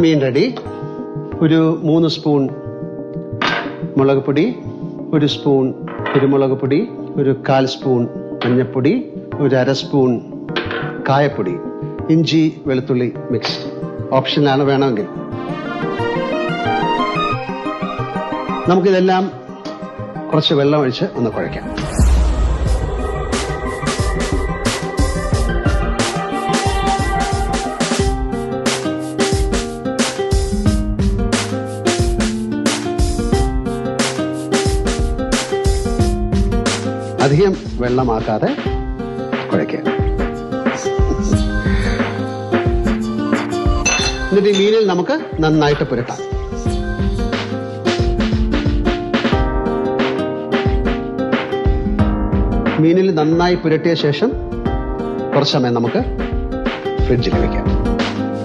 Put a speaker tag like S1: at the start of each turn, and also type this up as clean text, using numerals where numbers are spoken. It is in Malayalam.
S1: മീൻ റെഡി. ഒരു 3 സ്പൂൺ മുളക് പൊടി, 1 സ്പൂൺ കുരുമുളക് പൊടി, ഒരു 1/4 സ്പൂൺ മഞ്ഞൾപ്പൊടി, ഒരു 1/2 സ്പൂൺ കായപ്പൊടി, ഇഞ്ചി വെളുത്തുള്ളി മിക്സ്. ഓപ്ഷനാണ്, വേണമെങ്കിൽ. നമുക്കിതെല്ലാം കുറച്ച് വെള്ളം ഒഴിച്ച് ഒന്ന് കുഴയ്ക്കാം. അധികം വെള്ളമാക്കാതെ കുഴയ്ക്കുക. എന്നിട്ട് ഈ മീനിൽ നമുക്ക് നന്നായിട്ട് പുരട്ടാം. മീനിൽ നന്നായി പുരട്ടിയ ശേഷം കുറച്ച് സമയം നമുക്ക് ഫ്രിഡ്ജിൽ വയ്ക്കാം.